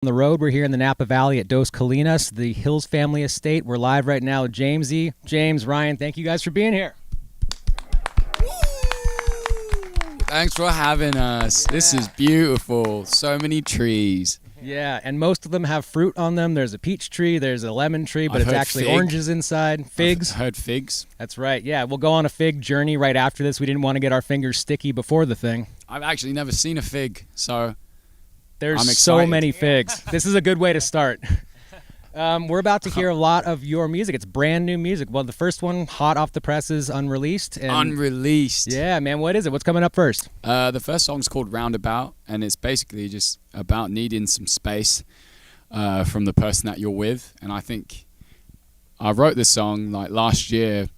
On the road, we're here in the Napa Valley at Dos Colinas, the Hills family estate. We're live right now with JMSEY. James, Ryan, thank you guys for being here. Thanks for having us. Yeah. This is beautiful. So many trees. Yeah, and most of them have fruit on them. There's a peach tree, there's a lemon tree, but it's actually oranges inside. Figs. I've heard figs. That's right. Yeah, we'll go on a fig journey right after this. We didn't want to get our fingers sticky before the thing. I've actually never seen a fig, so there's so many figs. This is a good way to start. We're about to hear a lot of your music. It's brand new music. Well, the first one, hot off the presses, unreleased. Unreleased. Yeah, man. What is it? What's coming up first? The first song's called Roundabout, and it's basically just about needing some space from the person that you're with. And I think I wrote this song like last year,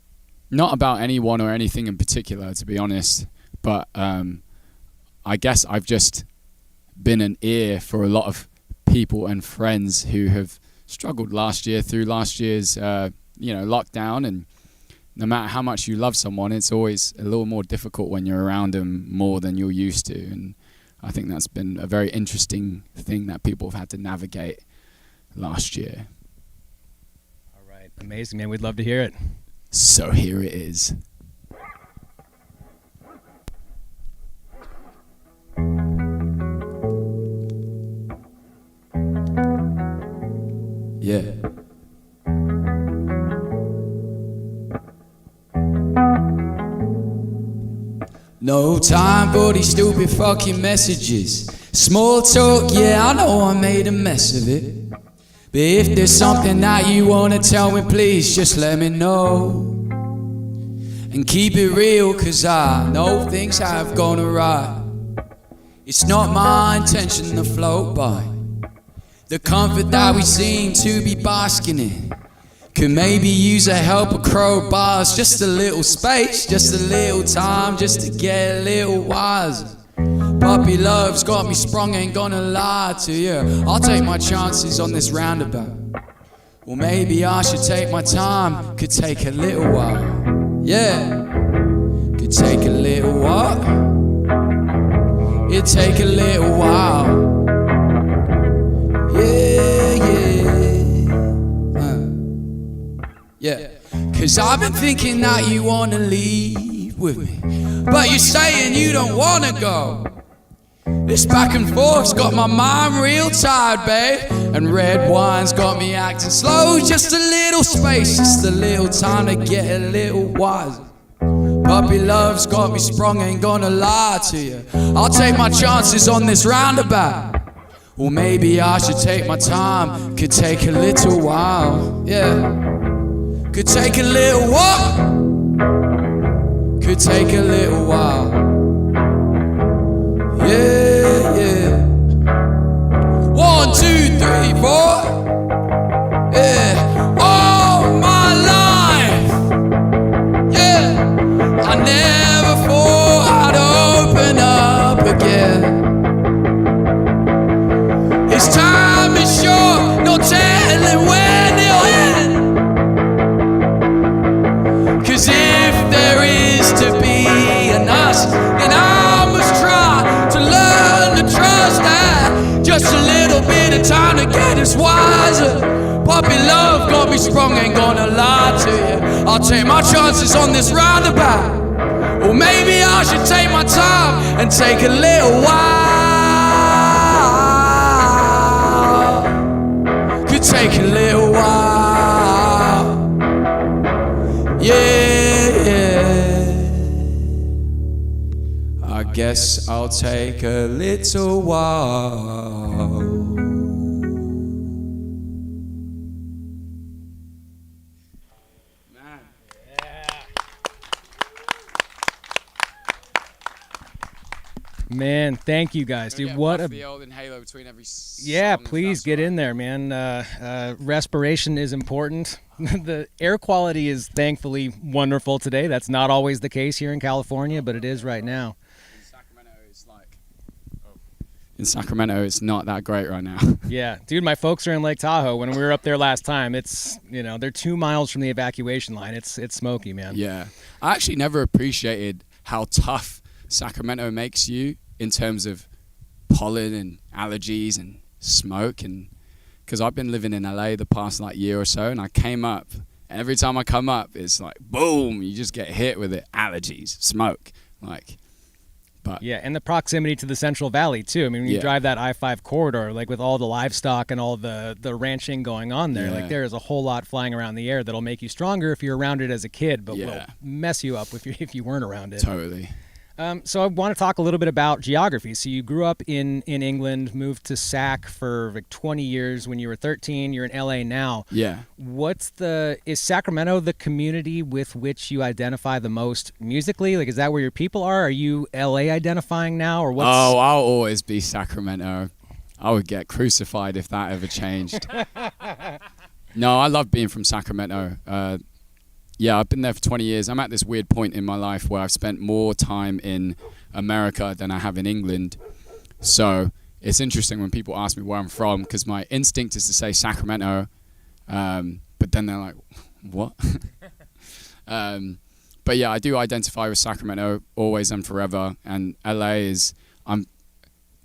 not about anyone or anything in particular, to be honest. But I guess I've just been an ear for a lot of people and friends who have struggled last year through last year's lockdown, and no matter how much you love someone, it's always a little more difficult when you're around them more than you're used to. And I think that's been a very interesting thing that people have had to navigate last year. All right, amazing, man. We'd love to hear it. So here it is. Yeah. No time for these stupid fucking messages. Small talk, yeah, I know I made a mess of it. But if there's something that you wanna tell me, please just let me know. And keep it real, cause I know things have gone awry. It's not my intention to float by the comfort that we seem to be basking in. Could maybe use a help of crowbars, just a little space, just a little time, just to get a little wiser. Puppy love's got me sprung, ain't gonna lie to you. I'll take my chances on this roundabout. Well, maybe I should take my time, could take a little while. Yeah, could take a little what? It'd take a little while. Yeah, cause I've been thinking that you wanna leave with me, but you're saying you don't wanna go. This back and forth's got my mind real tired, babe, and red wine's got me acting slow. Just a little space, just a little time to get a little wiser. Puppy love's got me sprung, ain't gonna lie to you. I'll take my chances on this roundabout. Or maybe I should take my time, could take a little while, yeah. Could take a little what? Could take a little while. Yeah, yeah. 1, 2, 3, 4. Yeah. All my life. Yeah. I never thought I'd open up again. This time is short, no telling when it'll end. Cause if there is to be an us, then I must try to learn to trust that just a little bit of time to get us wiser. Puppy love got me sprung, ain't gonna lie to you. I'll take my chances on this roundabout. Or maybe I should take my time and take a little while. Could take a little while. Yeah, yeah. I guess I'll take a little while. Man. Yeah. Man, thank you guys, dude. What a the old inhaler between every yeah, please get in there, man. Respiration is important. The air quality is thankfully wonderful today. That's not always the case here in California, but it is right now. In Sacramento, it's not that great right now. Yeah, dude, my folks are in Lake Tahoe. When we were up there last time, it's, they're 2 miles from the evacuation line. It's smoky, man. Yeah. I actually never appreciated how tough Sacramento makes you in terms of pollen and allergies and smoke, and because I've been living in LA the past like year or so, and I came up, and every time I come up, it's like boom, you just get hit with it, allergies, smoke, like. But yeah, and the proximity to the Central Valley too. I mean, when you drive that I-5 corridor, like with all the livestock and all the ranching going on there, like there is a whole lot flying around the air that'll make you stronger if you're around it as a kid, but will mess you up if you weren't around it. Totally. So I want to talk a little bit about geography. So you grew up in England, moved to Sac for like 20 years. When you were 13, you're in LA now. Yeah. Is Sacramento the community with which you identify the most musically? Like, is that where your people are? Are you LA identifying now, or what's? Oh, I'll always be Sacramento. I would get crucified if that ever changed. No, I love being from Sacramento. Yeah, I've been there for 20 years. I'm at this weird point in my life where I've spent more time in America than I have in England. So it's interesting when people ask me where I'm from, because my instinct is to say Sacramento, but then they're like, what? But yeah, I do identify with Sacramento always and forever. And LA is,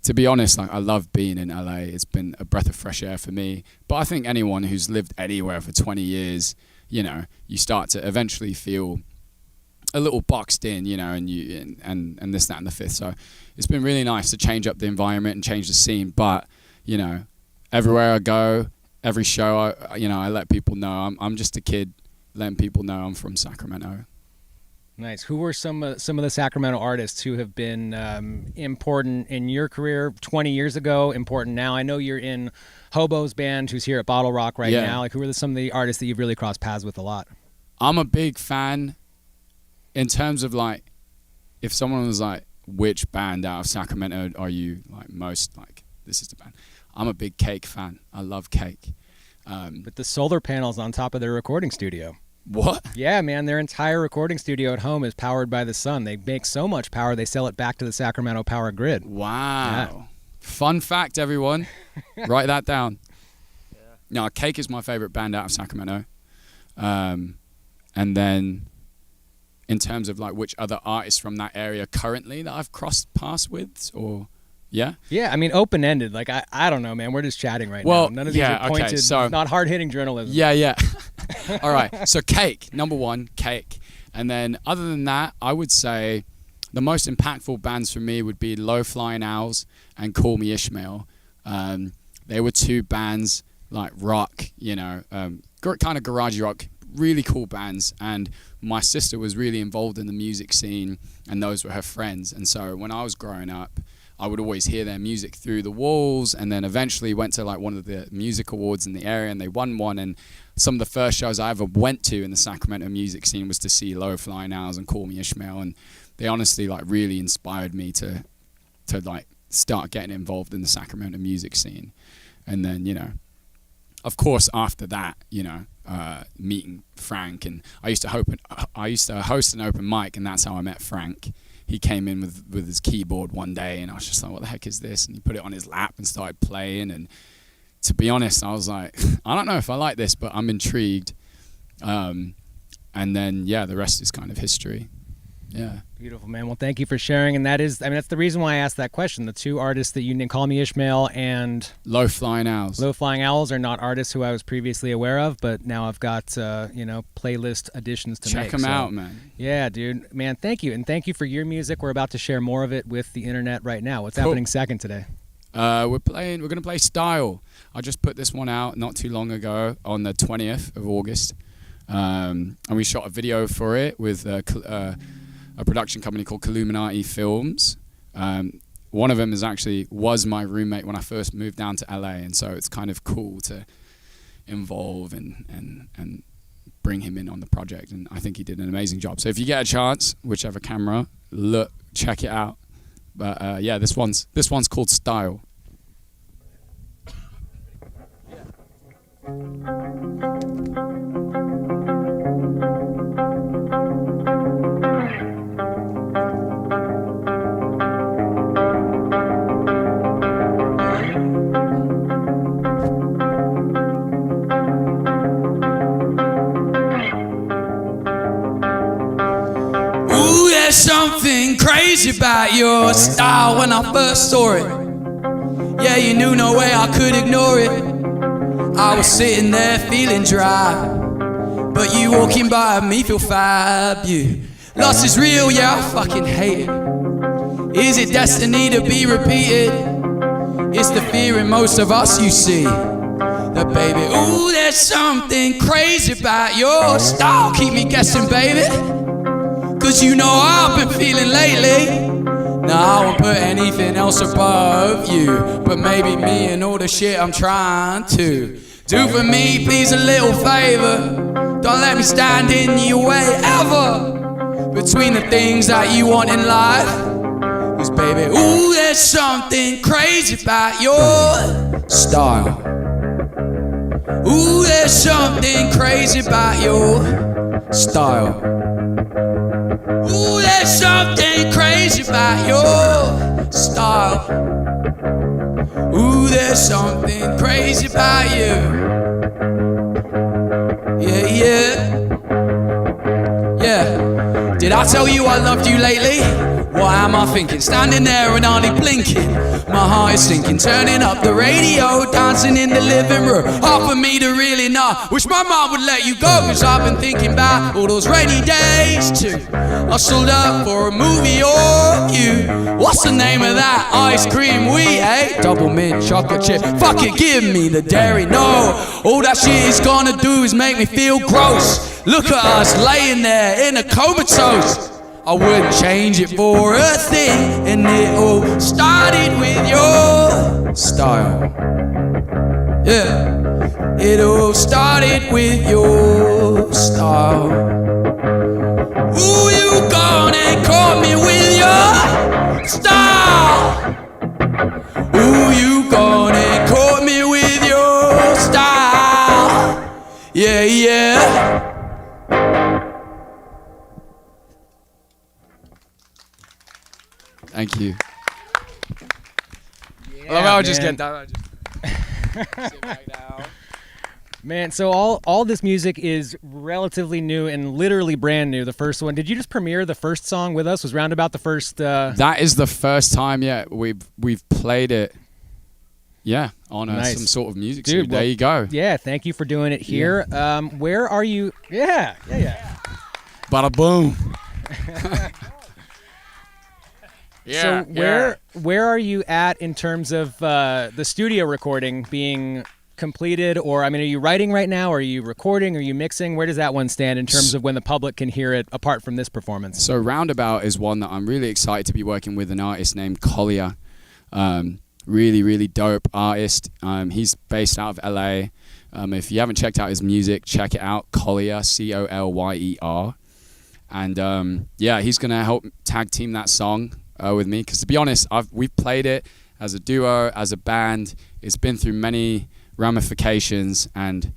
to be honest, like I love being in LA. It's been a breath of fresh air for me. But I think anyone who's lived anywhere for 20 years, you know, you start to eventually feel a little boxed in, you know, and this, that, and the fifth. So it's been really nice to change up the environment and change the scene. But, you know, everywhere I go, every show, I let people know I'm just a kid letting people know I'm from Sacramento. Nice. Who were some of the Sacramento artists who have been important in your career 20 years ago, important now? I know you're in Hobo's band, who's here at Bottle Rock right now. Like, who are some of the artists that you've really crossed paths with a lot? I'm a big fan in terms of, like, if someone was like, which band out of Sacramento are you, like, most, like, this is the band. I'm a big Cake fan. I love Cake. But the solar panels on top of their recording studio. What? Yeah, man, their entire recording studio at home is powered by the sun. They make so much power, they sell it back to the Sacramento power grid. Wow. Yeah. Fun fact, everyone. Write that down. Yeah. No, Cake is my favorite band out of Sacramento. And then in terms of like which other artists from that area currently that I've crossed paths with, or... Yeah? Yeah, I mean, open-ended. Like, I don't know, man. We're just chatting right now. None of these are pointed, okay, so, not hard-hitting journalism. Yeah. All right, so Cake, number one, Cake. And then other than that, I would say the most impactful bands for me would be Low Flying Owls and Call Me Ishmael. They were two bands, like rock, you know, kind of garage rock, really cool bands. And my sister was really involved in the music scene, and those were her friends. And so when I was growing up, I would always hear their music through the walls, and then eventually went to like one of the music awards in the area, and they won one. And some of the first shows I ever went to in the Sacramento music scene was to see Low Flying Owls and Call Me Ishmael, and they honestly like really inspired me to like start getting involved in the Sacramento music scene. And then, you know, of course after that, you know, meeting Frank, and I used to host an open mic, and that's how I met Frank. He came in with his keyboard one day, and I was just like, what the heck is this? And he put it on his lap and started playing. And to be honest, I was like, I don't know if I like this, but I'm intrigued. And then, yeah, the rest is kind of history. Yeah. Beautiful, man. Well, thank you for sharing. And that's the reason why I asked that question. The two artists that you named, Call Me Ishmael and Low Flying Owls. Low Flying Owls are not artists who I was previously aware of, but now I've got, playlist additions to make. Check them out, man. Yeah, dude. Man, thank you. And thank you for your music. We're about to share more of it with the internet right now. What's happening second today? We're going to play Style. I just put this one out not too long ago on the 20th of August. And we shot a video for it with a production company called Illuminati Films. One of them was my roommate when I first moved down to LA, and so it's kind of cool to involve and bring him in on the project, and I think he did an amazing job. So if you get a chance, whichever camera, check it out. But yeah, this one's called Style. There's something crazy about your style when I first saw it. Yeah, you knew no way I could ignore it. I was sitting there feeling dry, but you walking by me feel fab. You loss is real, yeah, I fucking hate it. Is it destiny to be repeated? It's the fear in most of us, you see. That baby, ooh, there's something crazy about your style. Keep me guessing, baby, 'cause you know how I've been feeling lately. Now I won't put anything else above you, but maybe me and all the shit I'm trying to do for me, please, a little favor. Don't let me stand in your way ever, between the things that you want in life. 'Cause baby, ooh, there's something crazy about your style. Ooh, there's something crazy about your style. Ooh, there's something crazy about your style. Ooh, there's something crazy about you. Yeah, yeah. Yeah. Did I tell you I loved you lately? What am I thinking? Standing there and hardly blinking. My heart is sinking, turning up the radio, dancing in the living room. Hard for me to really know. Wish my mom would let you go, 'cause I've been thinking about all those rainy days too. Hustled up for a movie or you. What's the name of that ice cream we ate? Double mint chocolate chip. Fuck it, give me the dairy. No, all that shit is gonna do is make me feel gross. Look at us laying there in a comatose. I wouldn't change it for a thing. And it all started with your style. Yeah, it all started with your style. Ooh, you gone and caught me with your style. Ooh, you gone and caught me with your style. Yeah, yeah. Thank you. Yeah, I love how I just get down. Sit back down. Man, so all this music is relatively new and literally brand new. The first one, did you just premiere the first song with us? Was Roundabout the first? That is the first time, yeah. We've played it, yeah, on Nice. some sort of music. Dude, Dude, there you go. Yeah, thank you for doing it here. Where are you? Yeah. Bada boom. So where are you at in terms of the studio recording being completed? Or, I mean, are you writing right now? Are you recording? Are you mixing? Where does that one stand in terms of when the public can hear it apart from this performance? So Roundabout is one that I'm really excited to be working with an artist named Collier. Really, really dope artist. He's based out of LA. If you haven't checked out his music, check it out. Collier, Colyer. And yeah, he's going to help tag team that song with me. Because to be honest, we've played it as a duo, as a band. It's been through many ramifications, and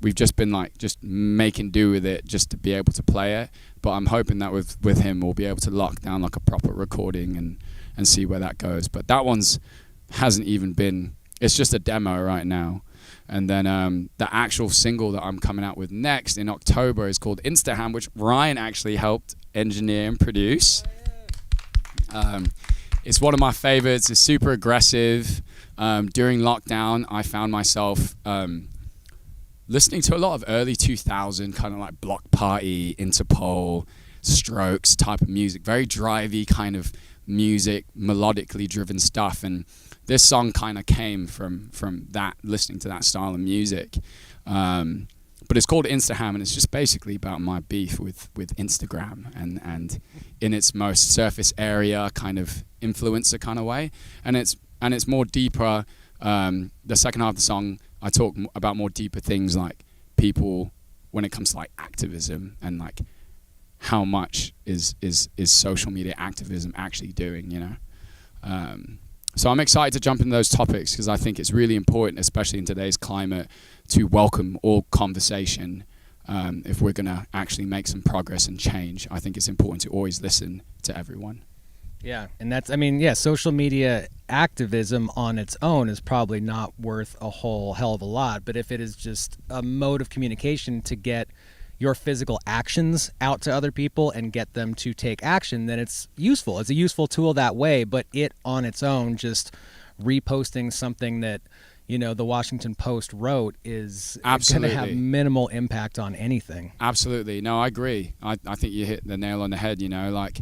we've just been like just making do with it just to be able to play it. But I'm hoping that with him we'll be able to lock down like a proper recording and see where that goes. But that one's hasn't even been, it's just a demo right now. And then the actual single that I'm coming out with next in October is called Instaham, which Ryan actually helped engineer and produce. It's one of my favorites. It's super aggressive. During lockdown, I found myself listening to a lot of early 2000 kind of like Block Party, Interpol, Strokes type of music, very drivey kind of music, melodically driven stuff. And this song kind of came from that, listening to that style of music. But it's called Instaham, and it's just basically about my beef with Instagram and in its most surface area kind of influencer kind of way. And it's more deeper. The second half of the song, I talk about more deeper things like people when it comes to like activism and like how much is social media activism actually doing, you know? So I'm excited to jump into those topics because I think it's really important, especially in today's climate, to welcome all conversation. If we're going to actually make some progress and change, I think it's important to always listen to everyone. Yeah, and that's, I mean, yeah, social media activism on its own is probably not worth a whole hell of a lot, but if it is just a mode of communication to get your physical actions out to other people and get them to take action, then it's useful. It's a useful tool that way, but it on its own, just reposting something that, you know, the Washington Post wrote is going to have minimal impact on anything. Absolutely. No, I agree. I think you hit the nail on the head, you know, like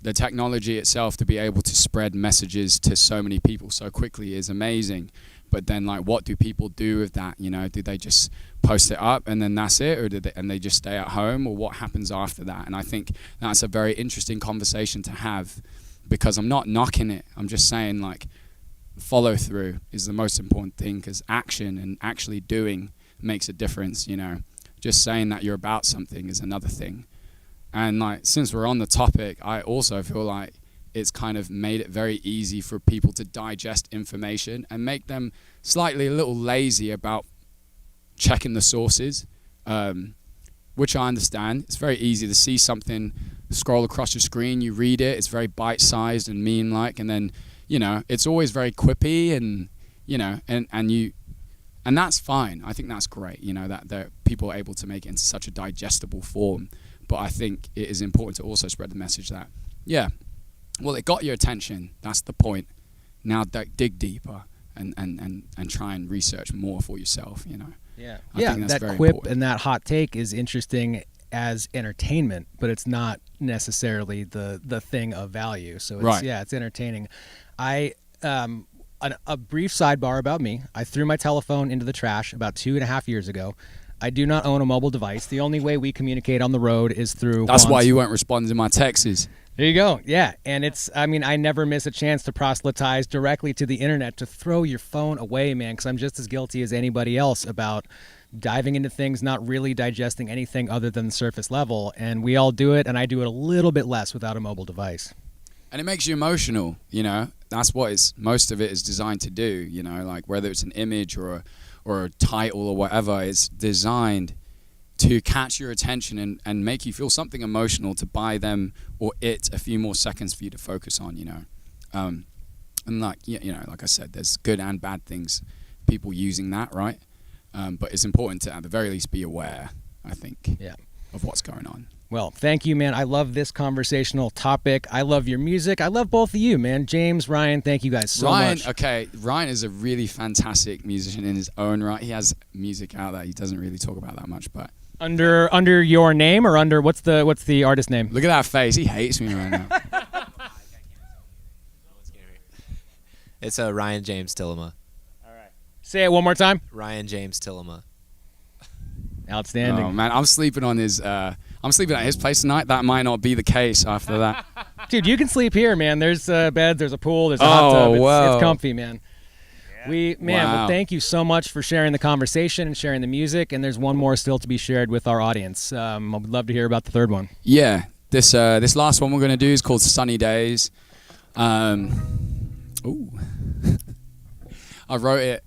the technology itself to be able to spread messages to so many people so quickly is amazing. But then, like, what do people do with that? You know, do they just post it up and then that's it, or they just stay at home, or what happens after that? And I think that's a very interesting conversation to have, because I'm not knocking it. I'm just saying, like, follow through is the most important thing, because action and actually doing makes a difference. You know, just saying that you're about something is another thing. And like, since we're on the topic, I also feel like it's kind of made it very easy for people to digest information and make them slightly a little lazy about checking the sources, which I understand. It's very easy to see something, scroll across your screen, you read it, it's very bite-sized and mean-like, and then, you know, it's always very quippy, and, you know, and that's fine. I think that's great, you know, that people are able to make it in such a digestible form. But I think it is important to also spread the message that, yeah, well, it got your attention. That's the point. Now dig deeper and try and research more for yourself, you know. Yeah, I think that's that very quip important. and that hot take is interesting as entertainment, but it's not necessarily the thing of value. So it's, right. Yeah, it's entertaining. A brief sidebar about me. I threw my telephone into the trash about 2.5 years ago. I do not own a mobile device. The only way we communicate on the road is through That's Juan's. why you weren't responding to my texts. There you go. Yeah. And it's, I mean, I never miss a chance to proselytize directly to the internet to throw your phone away, man, because I'm just as guilty as anybody else about diving into things, not really digesting anything other than the surface level. And we all do it, and I do it a little bit less without a mobile device. And it makes you emotional, you know. That's what most of it is designed to do, you know, like whether it's an image or a title or whatever, it's designed to catch your attention and make you feel something emotional, to buy them or it a few more seconds for you to focus on, you know. And like, you know, like I said, there's good and bad things, people using that, right? But it's important to, at the very least, be aware, I think, of what's going on. Well, thank you, man. I love this conversational topic. I love your music. I love both of you, man. James, Ryan, thank you guys so much. Okay, Ryan is a really fantastic musician in his own right. He has music out that he doesn't really talk about that much, but under your name, or under what's the artist name? Look at that face. He hates me right now. It's Ryan James Tillema. All right. Say it one more time. Ryan James Tillema. Outstanding. Oh man, I'm sleeping at his place tonight. That might not be the case after that. Dude, you can sleep here, man. There's beds, there's a pool, there's a hot tub. It's comfy, man. Yeah. Well, thank you so much for sharing the conversation and sharing the music. And there's one more still to be shared with our audience. I would love to hear about the third one. Yeah, this last one we're gonna do is called Sunny Days. I wrote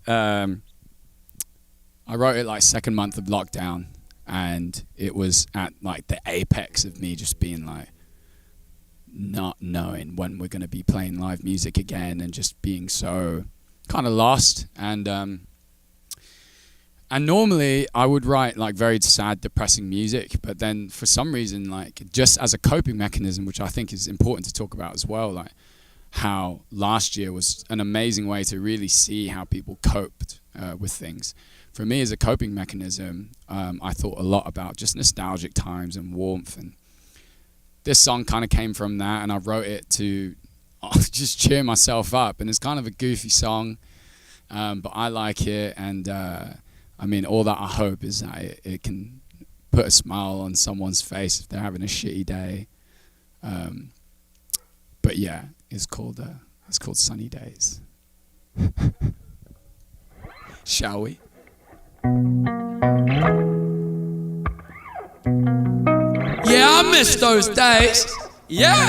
it like second month of lockdown, and it was at like the apex of me just being like not knowing when we're going to be playing live music again, and just being so kind of lost. And normally I would write like very sad, depressing music, but then for some reason, like just as a coping mechanism, which I think is important to talk about as well, like how last year was an amazing way to really see how people coped with things. For me, as a coping mechanism, I thought a lot about just nostalgic times and warmth, and this song kind of came from that, and I wrote it to just cheer myself up. And it's kind of a goofy song, but I like it, and I mean, all that I hope is that it can put a smile on someone's face if they're having a shitty day. But yeah, it's called Sunny Days. Shall we? Yeah, I miss those days. Yeah.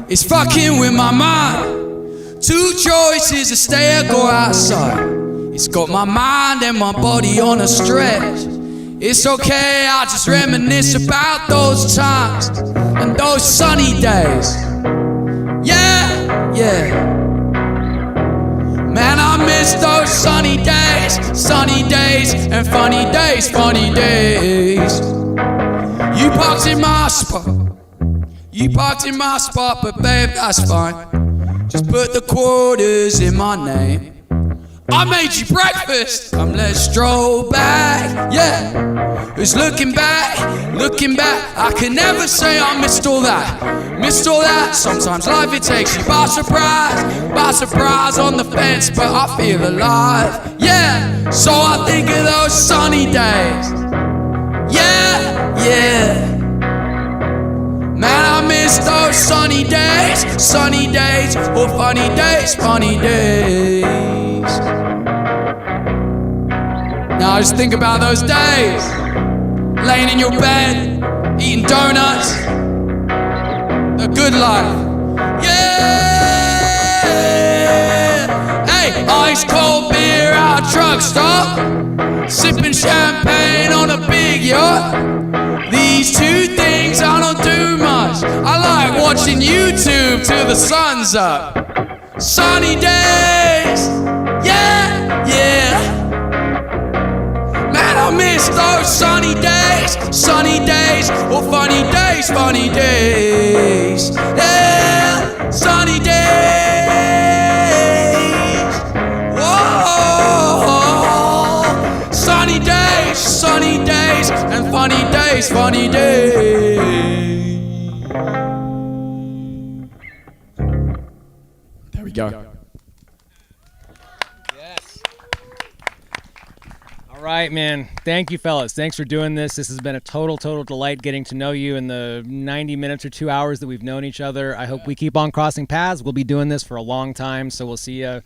It's fucking with my mind. Two choices: to stay or go outside. It's got my mind and my body on a stretch. It's okay, I'll just reminisce about those times and those sunny days. Yeah, yeah. Man, I miss those those sunny days, and funny days, funny days. You parked in my spot, but babe, that's fine. Just put the quarters in my name. I made you breakfast, come let's stroll back, yeah. Who's looking back, I can never say I missed all that. Sometimes life it takes you by surprise on the fence, but I feel alive, yeah. So I think of those sunny days, yeah. Man, I miss those sunny days, or funny days. Now I just think about those days, laying in your bed, eating donuts, the good life, yeah. Hey, ice cold beer at a truck stop, sipping champagne on a big yacht. These two things I don't do much. I like watching YouTube till the sun's up. Sunny days, yeah. Man, I miss those sunny days, or funny days, yeah, sunny days. Whoa, sunny days, and funny days. There we go. All right, man. Thank you, fellas. Thanks for doing this. This has been a total delight getting to know you in the 90 minutes or 2 hours that we've known each other. I hope we keep on crossing paths. We'll be doing this for a long time, so we'll see you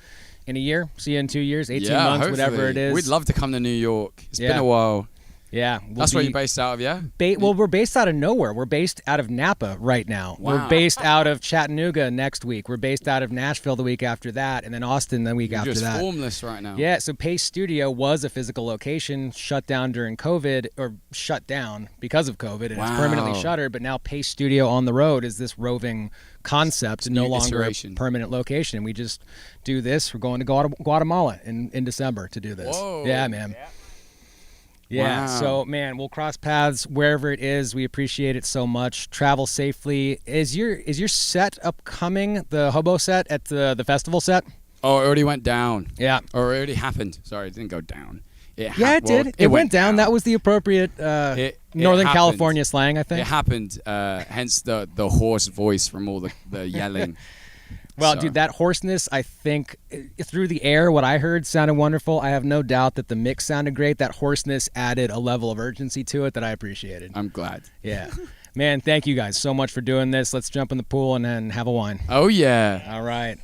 in a year, see you in 2 years, 18 months, hopefully. whatever it is. We'd love to come to New York. It's been a while. Yeah. That's where you're based out of, yeah? Well, we're based out of nowhere. We're based out of Napa right now. Wow. We're based out of Chattanooga next week. We're based out of Nashville the week after that, and then Austin the week after just that. formless right now. Yeah, so Pace Studio was a physical location, shut down during COVID, or shut down because of COVID, and it's permanently shuttered, but now Pace Studio on the road is this roving concept, no longer a permanent location. We just do this. We're going to Guatemala in December to do this. Whoa. Yeah, man. Yeah, Wow. So, man, we'll cross paths wherever it is. We appreciate it so much. Travel safely. Is your set upcoming, the hobo set at the festival set? Oh, it already went down. Yeah. Or it already happened. Sorry, it didn't go down. It did. It went down. That was the appropriate Northern California slang, I think. It happened, hence the hoarse voice from all the yelling. Well, dude, that hoarseness, I think, through the air, what I heard sounded wonderful. I have no doubt that the mix sounded great. That hoarseness added a level of urgency to it that I appreciated. I'm glad. Yeah. Man, thank you guys so much for doing this. Let's jump in the pool and then have a wine. Oh, yeah. All right.